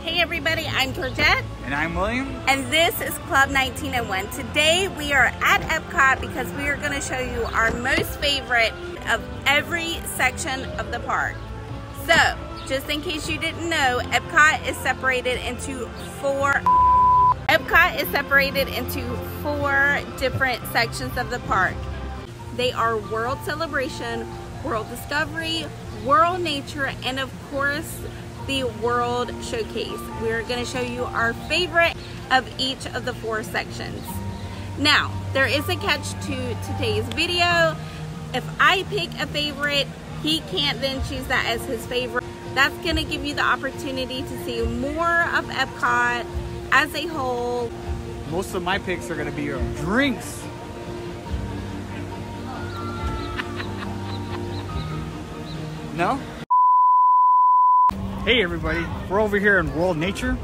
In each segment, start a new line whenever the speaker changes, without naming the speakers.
Hey everybody, I'm Georgette.
And I'm William.
And this is Club 1901. Today we are at Epcot because we are going to show you our most favorite of every section of the park. So, just in case you didn't know, Epcot is separated into four different sections of the park. They are World Celebration, World Discovery, World Nature, and of course, the World Showcase. We're going to show you our favorite of each of the four sections. Now, there is a catch to today's video. If I pick a favorite, he can't then choose that as his favorite. That's going to give you the opportunity to see more of Epcot as a whole.
Most of my picks are going to be your drinks. No? Hey everybody, we're over here in World Nature,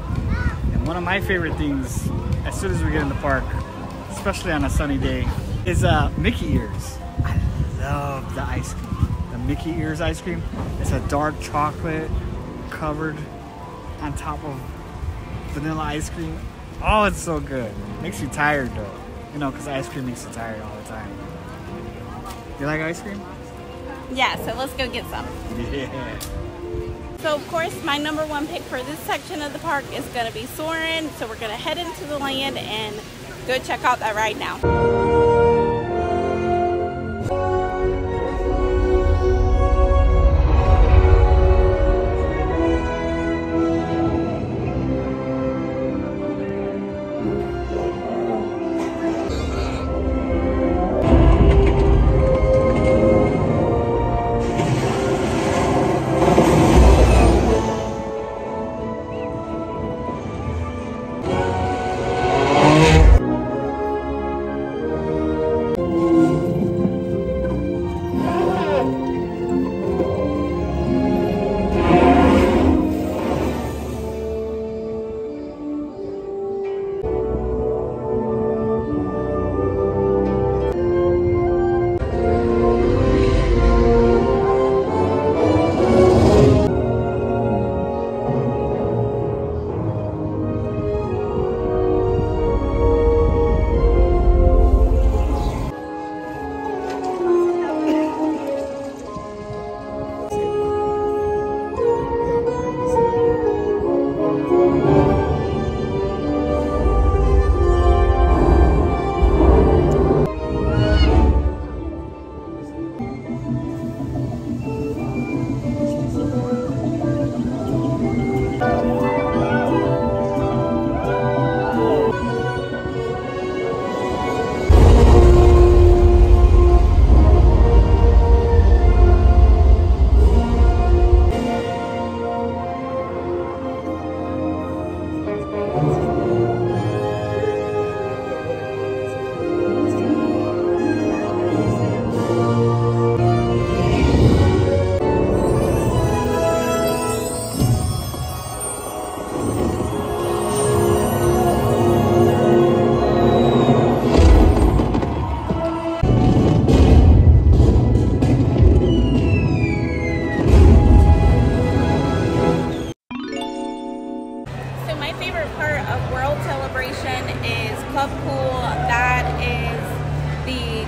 and one of my favorite things as soon as we get in the park, especially on a sunny day, is Mickey ears. I love the ice cream. The Mickey ears ice cream. It's a dark chocolate covered on top of vanilla ice cream. Oh, it's so good. Makes you tired though, you know, because ice cream makes you tired all the time. You like ice cream?
Yeah, so let's go get some.
Yeah.
So of course, my number one pick for this section of the park is going to be Soarin'. So we're going to head into the land and go check out that ride now.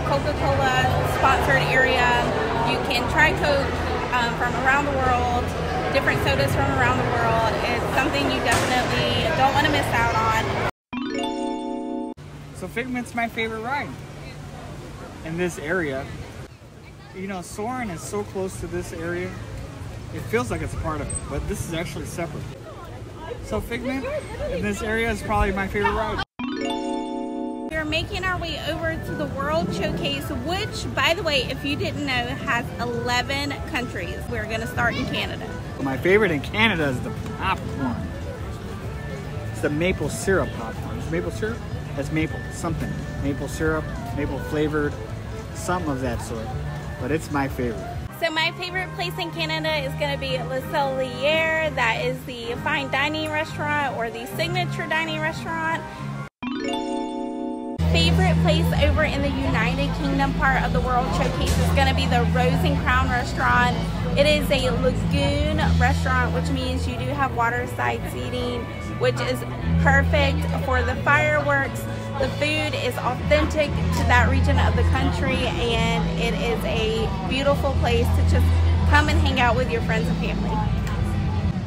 Coca-Cola sponsored area. You can try Coke from around the world, different sodas from around the world. It's something you definitely don't want to miss out on.
So Figment's my favorite ride in this area. You know, Soarin' is so close to this area, it feels like it's a part of it, but this is actually separate. So Figment in this area is probably my favorite ride.
We're making our way over to the World Showcase, which, by the way, if you didn't know, has 11 countries. We're going to start in Canada.
My favorite in Canada is the popcorn. It's the maple syrup popcorn. Is maple syrup? That's maple something. Maple syrup, maple flavored, something of that sort. But it's my favorite.
So my favorite place in Canada is going to be Le Cellier. That is the fine dining restaurant or the signature dining restaurant. Favorite place over in the United Kingdom part of the World Showcase is going to be the Rose and Crown restaurant. It is a lagoon restaurant, which means you do have waterside seating, which is perfect for the fireworks. The food is authentic to that region of the country, and it is a beautiful place to just come and hang out with your friends and family.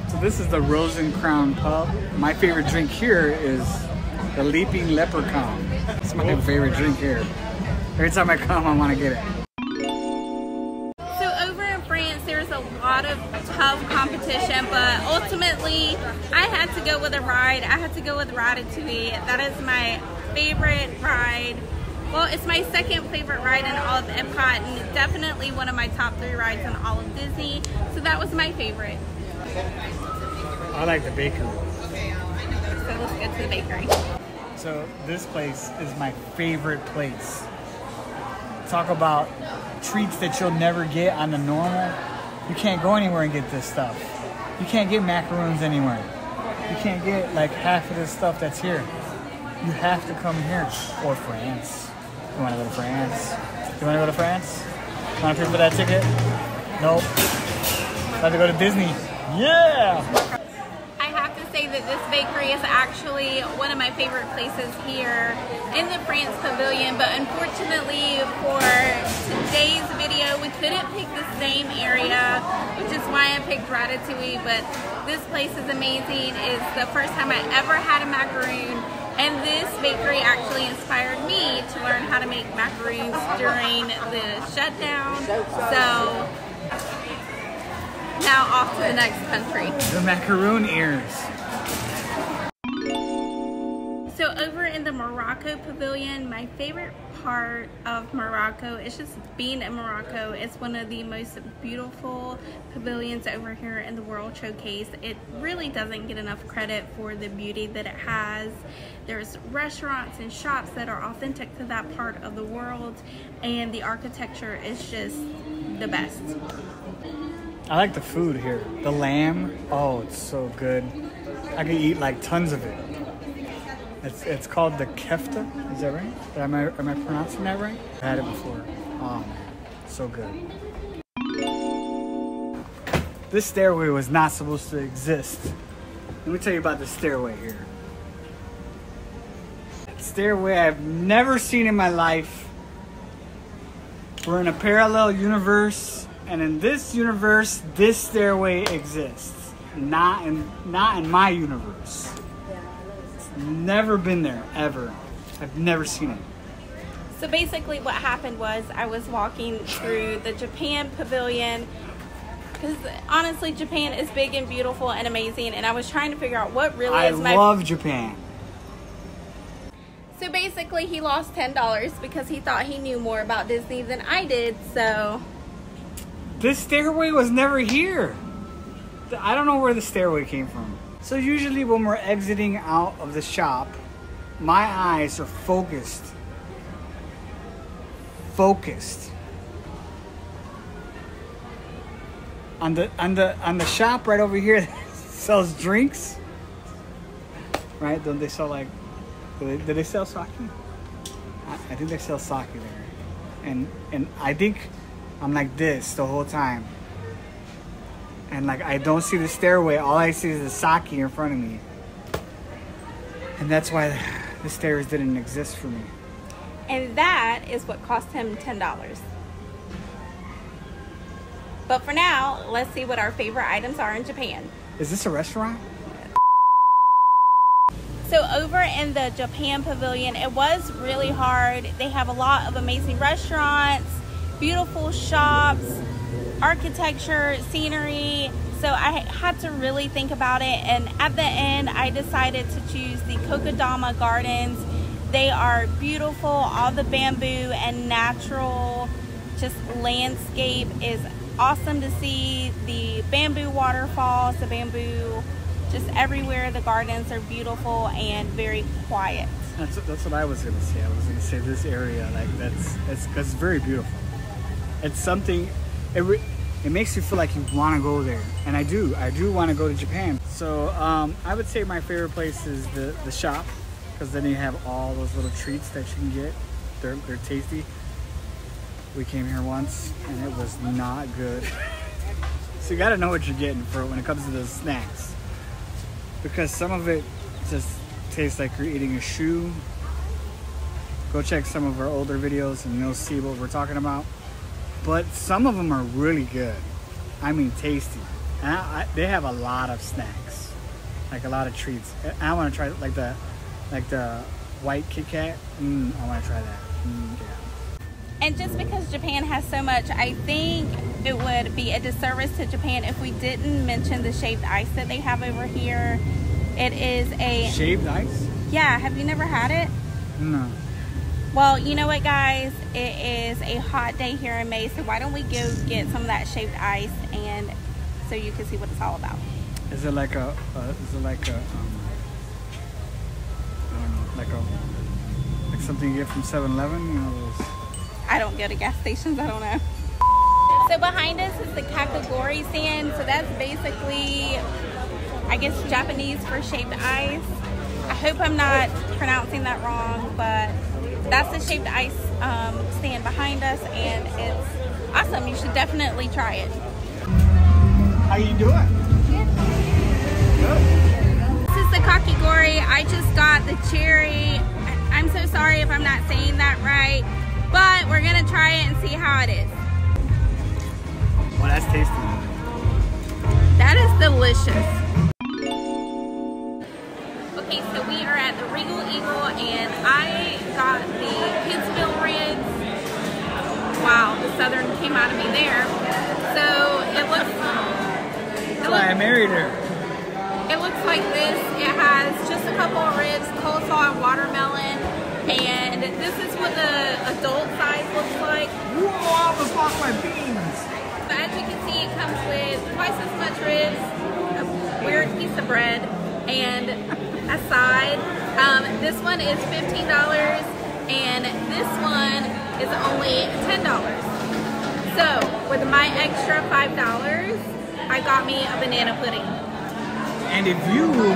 So this is the Rose and Crown Pub. My favorite drink here is the Leaping Leprechaun. It's my favorite drink here. Every time I come, I want to get it.
So over in France, there's a lot of tough competition, but ultimately, I had to go with a ride. I had to go with Ratatouille. That is my favorite ride. Well, it's my second favorite ride in all of Epcot, and definitely one of my top 3 rides in all of Disney. So that was my favorite.
I like the bakery.
So let's go to the bakery.
So this place is my favorite place. Talk about treats that you'll never get on the normal. You can't go anywhere and get this stuff. You can't get macaroons anywhere. You can't get like half of this stuff that's here. You have to come here. Or France. You want to go to France? You want to go to France? You want to pay for that ticket? Nope. About to go to Disney. Yeah!
I have to say that this bakery is actually one of my favorite places here in the France Pavilion, but unfortunately for today's video, we couldn't pick the same area, which is why I picked Ratatouille, but this place is amazing. It's the first time I ever had a macaroon, and this bakery actually inspired me to learn how to make macaroons during the shutdown. So now off to the next country.
The macaroon ears.
So over in the Morocco Pavilion, my favorite part of Morocco is just being in Morocco. It's one of the most beautiful pavilions over here in the World Showcase. It really doesn't get enough credit for the beauty that it has. There's restaurants and shops that are authentic to that part of the world, and the architecture is just the best.
I like the food here. The lamb, oh, it's so good. I could eat like tons of it. It's called the kefta, is that right? Am I pronouncing that right? I had it before. Oh man, so good. This stairway was not supposed to exist. Let me tell you about the stairway here. Stairway I've never seen in my life. We're in a parallel universe, and in this universe, this stairway exists. Not in my universe. Never been there, ever. I've never seen it.
So basically what happened was I was walking through the Japan Pavilion, because honestly Japan is big and beautiful and amazing, and I was trying to figure out what really is my...
I love Japan.
So basically he lost $10 because he thought he knew more about Disney than I did, so...
This stairway was never here. I don't know where the stairway came from. So usually when we're exiting out of the shop, my eyes are focused on the shop right over here that sells drinks. Right? Don't they sell like, do they sell sake? I think they sell sake there. And I think I'm like this the whole time. And like I don't see the stairway, all I see is the sake in front of me. And that's why the stairs didn't exist for me.
And that is what cost him $10. But for now, let's see what our favorite items are in Japan.
Is this a restaurant?
So over in the Japan Pavilion, it was really hard. They have a lot of amazing restaurants, beautiful shops, architecture, scenery. So I had to really think about it, and at the end I decided to choose the Kokodama Gardens. They are beautiful. All the bamboo and natural just landscape is awesome to see. The bamboo waterfalls, the bamboo just everywhere. The gardens are beautiful and very quiet.
That's what I was gonna say. I was gonna say this area, like it's very beautiful. It's something. It makes you feel like you want to go there, and I do want to go to Japan. So I would say my favorite place is the shop, because then you have all those little treats that you can get. They're tasty. We came here once and it was not good. So you gotta know what you're getting for when it comes to the snacks, because some of it just tastes like you're eating a shoe. Go check some of our older videos and you'll see what we're talking about. But some of them are really good. I mean, tasty. And they have a lot of snacks, like a lot of treats. I want to try like the white Kit Kat. I want to try that. Yeah.
And just because Japan has so much, I think it would be a disservice to Japan if we didn't mention the shaved ice that they have over here. It is a
shaved ice?
Yeah, have you never had it?
No.
Well, you know what, guys? It is a hot day here in May, so why don't we go get some of that shaved ice, and so you can see what it's all about.
Is it like a like something you get from 7-Eleven? You know, those...
I don't go to gas stations, I don't know. So behind us is the kakigori stand. So that's basically, I guess, Japanese for shaved ice. I hope I'm not pronouncing that wrong, but that's the shaved ice stand behind us, and it's awesome. You should definitely try it.
How you doing? Good.
This is the kakigori. I just got the cherry. I'm so sorry if I'm not saying that right, but we're gonna try it and see how it is.
Well, that's tasty.
That is delicious. Okay, so we are at the Regal Eagle, and I got the kids meal ribs. Wow, the Southern came out of me there. So it looks.
That's why I married her.
It looks like this. It has just a couple of ribs, coleslaw, and watermelon, and this is what the adult size looks like.
Whoa! I almost lost my beans.
So as you can see, it comes with twice as much ribs, a weird piece of bread, and a side. This one is $15, and this one is only $10. So with my extra $5, I got me a banana pudding.
And if you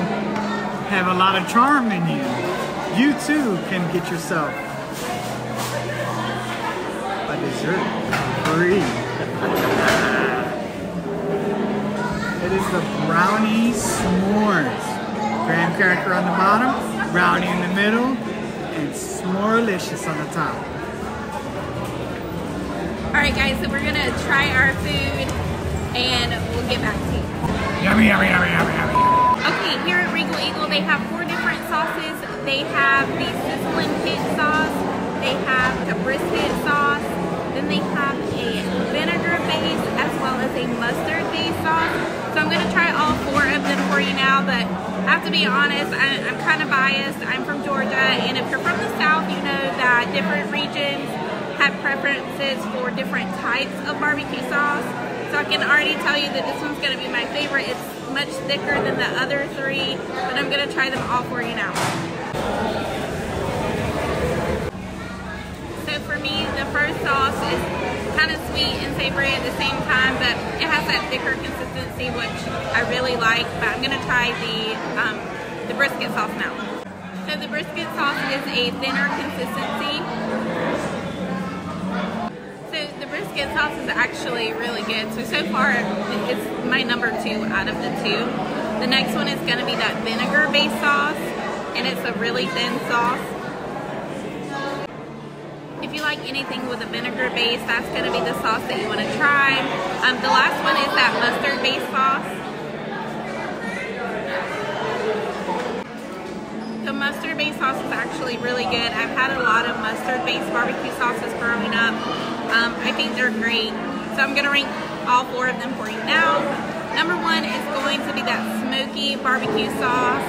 have a lot of charm in you, you too can get yourself a dessert free. It is the brownie s'mores. Graham cracker on the bottom, brownie in the middle, and s'morelicious on the top.
Alright guys, so we're gonna try our food and we'll get back to you.
Yummy, yummy, yummy, yummy, yummy.
Okay, here at Regal Eagle they have 4 different sauces. They have the sizzling pit sauce, they have a brisket sauce, then they have a vinegar base as well as a mustard based sauce. So I'm gonna try all 4 of them for you now, but I have to be honest, I'm kind of biased. I'm from Georgia, and if you're from the South, you know that different regions have preferences for different types of barbecue sauce. So I can already tell you that this one's gonna be my favorite. It's much thicker than the other 3, but I'm gonna try them all for you now. So for me, the first sauce is kind of sweet and savory at the same time, but it has that thicker consistency, which I really like. But I'm gonna try the brisket sauce now. So the brisket sauce is a thinner consistency. So the brisket sauce is actually really good. So far, it's my number 2 out of the 2. The next one is gonna be that vinegar-based sauce, and it's a really thin sauce. If you like anything with a vinegar base, that's going to be the sauce that you want to try. The last one is that mustard based sauce. The mustard based sauce is actually really good. I've had a lot of mustard based barbecue sauces growing up. I think they're great. So I'm going to rank all 4 of them for you now. Number 1 is going to be that smoky barbecue sauce.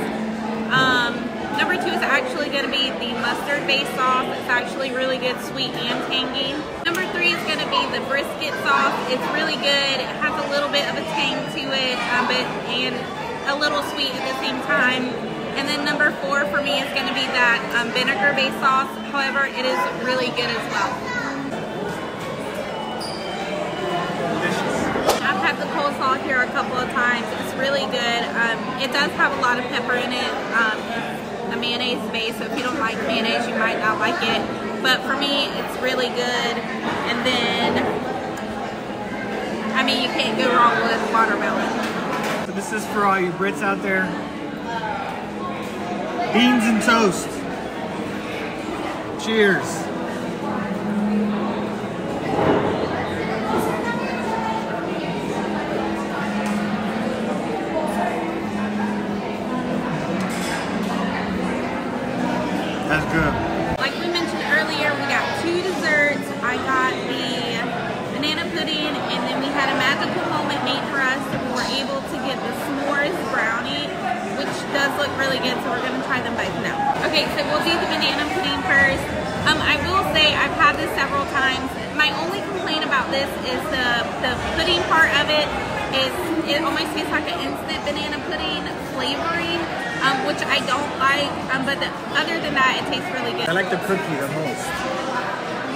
Number 2 is actually going to be the mustard-based sauce. It's actually really good, sweet and tangy. Number 3 is going to be the brisket sauce. It's really good. It has a little bit of a tang to it, and a little sweet at the same time. And then number 4 for me is going to be that vinegar-based sauce. However, it is really good as well. I've had the coleslaw here a couple of times. It's really good. It does have a lot of pepper in it. A mayonnaise base, so if you don't like mayonnaise, you might not like it. But for me, it's really good. And then I mean, you can't go wrong with watermelon.
So this is for all you Brits out there. Beans and toast. Cheers. That's good.
Like we mentioned earlier, we got 2 desserts. I got the banana pudding, and then we had a magical moment made for us. We were able to get the s'mores brownie, which does look really good, so we're gonna try them both now. Okay, so we'll do the banana pudding first. I will say I've had this several times. My only complaint about this is the pudding part of it is it almost tastes like an instant banana pudding flavoring, which I don't like, but other than that, it tastes really good.
I like the cookie the most.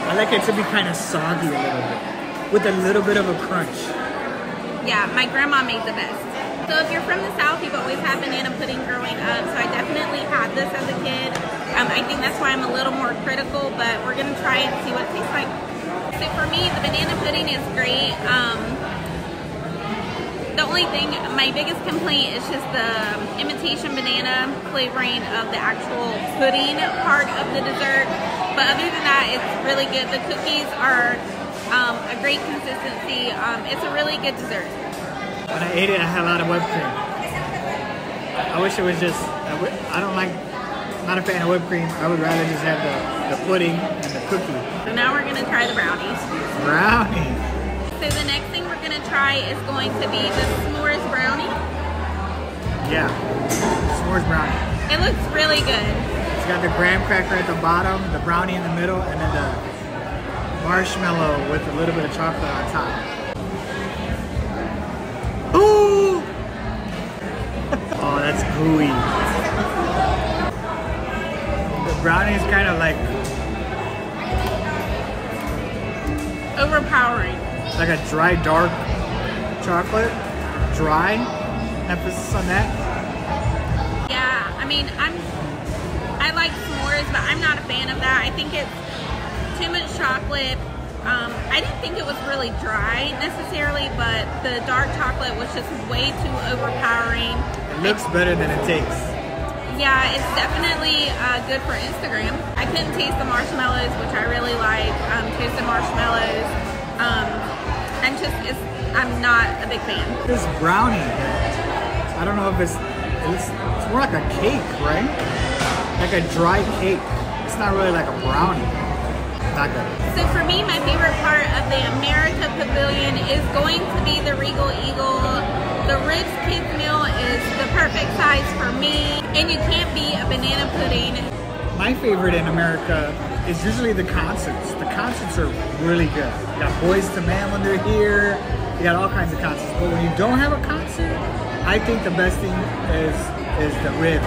I like it to be kind of soggy a little bit, with a little bit of a crunch.
Yeah, my grandma made the best. So if you're from the South, you've always had banana pudding growing up, so I definitely had this as a kid. I think that's why I'm a little more critical, but we're gonna try it and see what it tastes like. So for me, the banana pudding is great. The only thing, my biggest complaint is just the imitation banana flavoring of the actual pudding part of the dessert. But other than that, it's really good. The cookies are a great consistency. It's a really good dessert.
When I ate it, I had a lot of whipped cream. I wish it was just, I'm not a fan of whipped cream. I would rather just have the pudding and the cookie.
So now we're gonna try the brownies.
Brownie.
So the next thing we're gonna try is going to be the s'mores brownie.
Yeah, s'mores brownie.
It looks really good.
It's got the graham cracker at the bottom, the brownie in the middle, and then the marshmallow with a little bit of chocolate on top. Ooh! Oh, that's gooey. The brownie is kind of like
Overpowering.
like a dry, dark chocolate. Dry. Emphasis on that.
Yeah, I mean, I like s'mores, but I'm not a fan of that. I think it's too much chocolate. I didn't think it was really dry necessarily, but the dark chocolate was just way too overpowering.
It looks better than it tastes.
Yeah, it's definitely good for Instagram. I couldn't taste the marshmallows, which I really like. Toasted marshmallows. I'm not a big fan.
This brownie, I don't know if it's more like a cake, right? Like a dry cake. It's not really like a brownie. Not good.
So for me, my favorite part of the America Pavilion is going to be the Regal Eagle. The Ribs Kids Meal is the perfect size for me, and you can't beat a banana pudding.
My favorite in America is usually the concerts. The concerts are really good. You got Boys to Men when they're here. You got all kinds of concerts. But when you don't have a concert, I think the best thing is the ribs.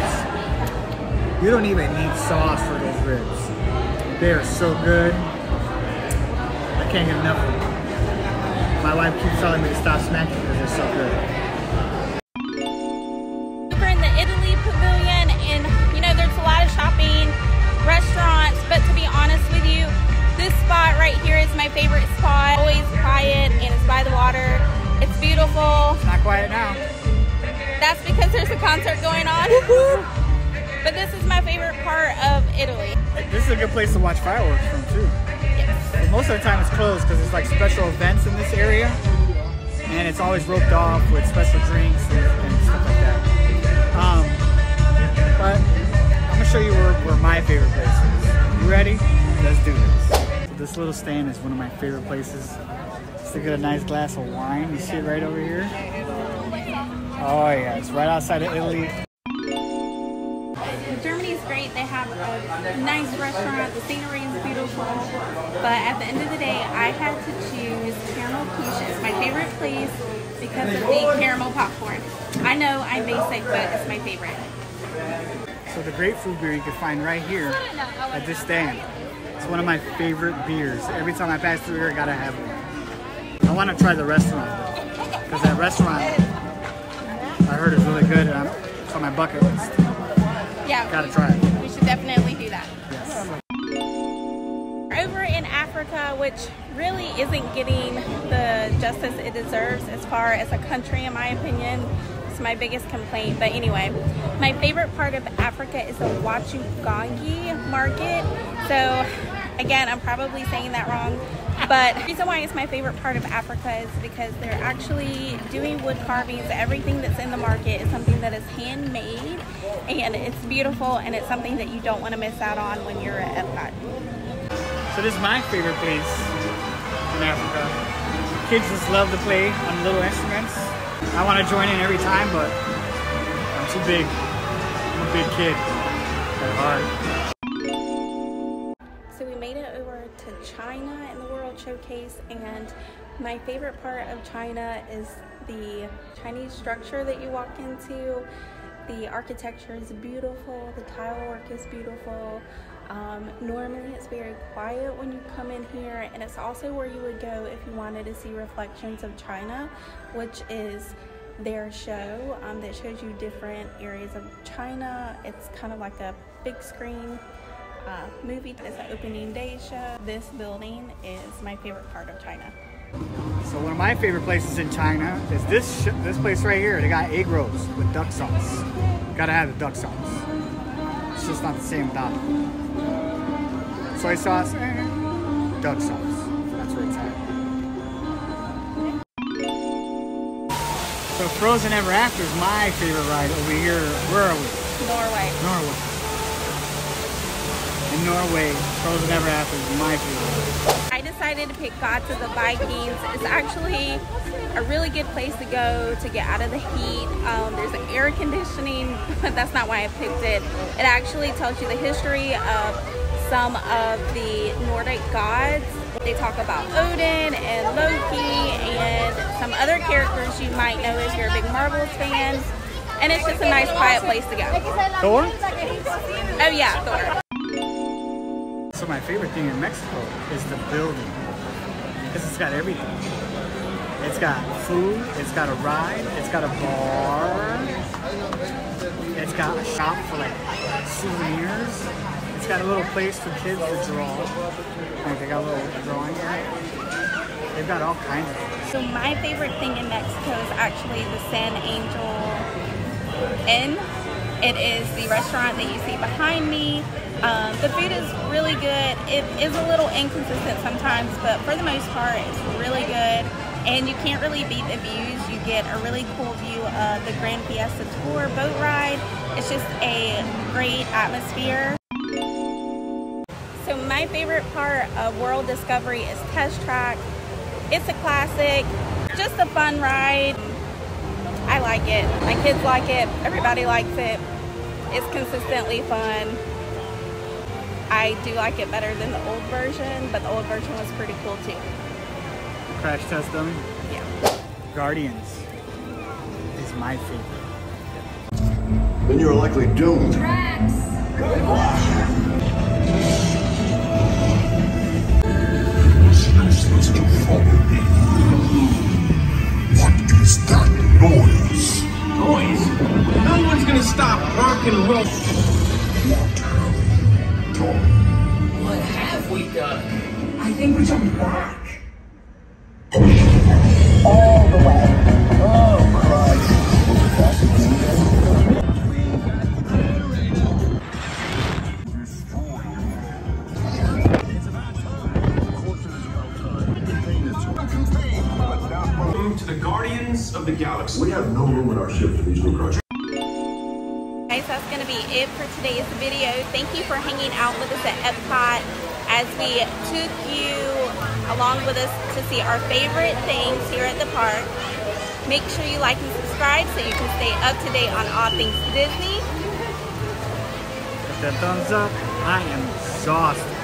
You don't even need sauce for those ribs. They are so good. I can't get enough of them. My wife keeps telling me to stop smacking because they're so good.
We're in the Italy Pavilion, and you know there's a lot of shopping, restaurants, but to be honest with you, this spot right here is my favorite spot. Always quiet, and it's by the water. It's beautiful.
It's not quiet now.
That's because there's a concert going on. But this is my favorite part of Italy.
This is a good place to watch fireworks from too.
Yes.
But most of the time it's closed because it's like special events in this area, and it's always roped off with special drinks and stuff like that. But I'm gonna show you where my favorite place is. You ready? Let's do this. So this little stand is one of my favorite places. Just to get a nice glass of wine. You see it right over here? Oh yeah, it's right outside of Italy.
Germany is great. They have a nice restaurant. The scenery is beautiful. But at the end of the day, I had to choose Caramel Quiche as my favorite place because of the caramel popcorn. I know I'm basic, but it's my favorite.
So the grapefruit beer you can find right here at this stand. It's one of my favorite beers. Every time I pass through here, I gotta have one. I want to try the restaurant though, because that restaurant I heard is really good, and it's on my bucket list.
Yeah,
gotta try it.
We should definitely do that.
Yes.
Over in Africa, Africa, which really isn't getting the justice it deserves as far as a country, in my opinion. It's my biggest complaint. But anyway, my favorite part of Africa is the Wachugangi market. So again, I'm probably saying that wrong, but the reason why it's my favorite part of Africa is because they're actually doing wood carvings. Everything that's in the market is something that is handmade, and it's beautiful, and it's something that you don't want to miss out on when you're at Epcot.
So this is my favorite place in Africa. Kids just love to play on little instruments. I want to join in every time, but I'm too big. I'm a big kid at heart.
So we made it over to China in the World Showcase, and my favorite part of China is the Chinese structure that you walk into. The architecture is beautiful, the tile work is beautiful. Normally it's very quiet when you come in here, and it's also where you would go if you wanted to see Reflections of China, which is their show that shows you different areas of China. It's kind of like a big screen movie. It's an opening day show. This building is my favorite part of China.
So one of my favorite places in China is this place right here. They got egg rolls with duck sauce. Gotta have the duck sauce. It's just not the same without it. Soy sauce, duck sauce. That's where it's at. So Frozen Ever After is my favorite ride over here. Where are we?
Norway.
Norway. In Norway, Frozen Ever After is my favorite.
I decided to pick Gods of the Vikings. It's actually a really good place to go to get out of the heat. There's an air conditioning, but that's not why I picked it. It actually tells you the history of some of the Nordic gods. They talk about Odin and Loki and some other characters you might know if you're a big Marvel fan. And it's just a nice quiet place to go.
Thor?
Oh yeah, Thor.
So my favorite thing in Mexico is the building, because it's got everything. It's got food, it's got a ride, it's got a bar, it's got a shop for like souvenirs, it's got a little place for kids to draw, like they got a little drawing area. They've got all kinds of things.
So my favorite thing in Mexico is actually the San Angel Inn. It is the restaurant that you see behind me. The food is really good. It is a little inconsistent sometimes, but for the most part, it's really good. And you can't really beat the views. You get a really cool view of the Grand Fiesta Tour boat ride. It's just a great atmosphere. So my favorite part of World Discovery is Test Track. It's a classic, just a fun ride. I like it. My kids like it. Everybody likes it. It's consistently fun. I do like it better than the old version, but the old version was pretty cool too.
Crash Test Dummy?
Yeah.
Guardians is my favorite.
Then you're likely doomed.
Rex!
Useless to follow me. What is that noise?
Noise? No one's gonna stop rock and roll.
What have we done?
What have we done?
I think we jumped back.
All the way. Oh, Christ.
Welcome to the Guardians of the Galaxy.
We have no room in our ship for these new cars.
Guys, that's going to be it for today's video. Thank you for hanging out with us at Epcot as we took you along with us to see our favorite things here at the park. Make sure you like and subscribe so you can stay up to date on all things Disney.
Hit that thumbs up. I am exhausted.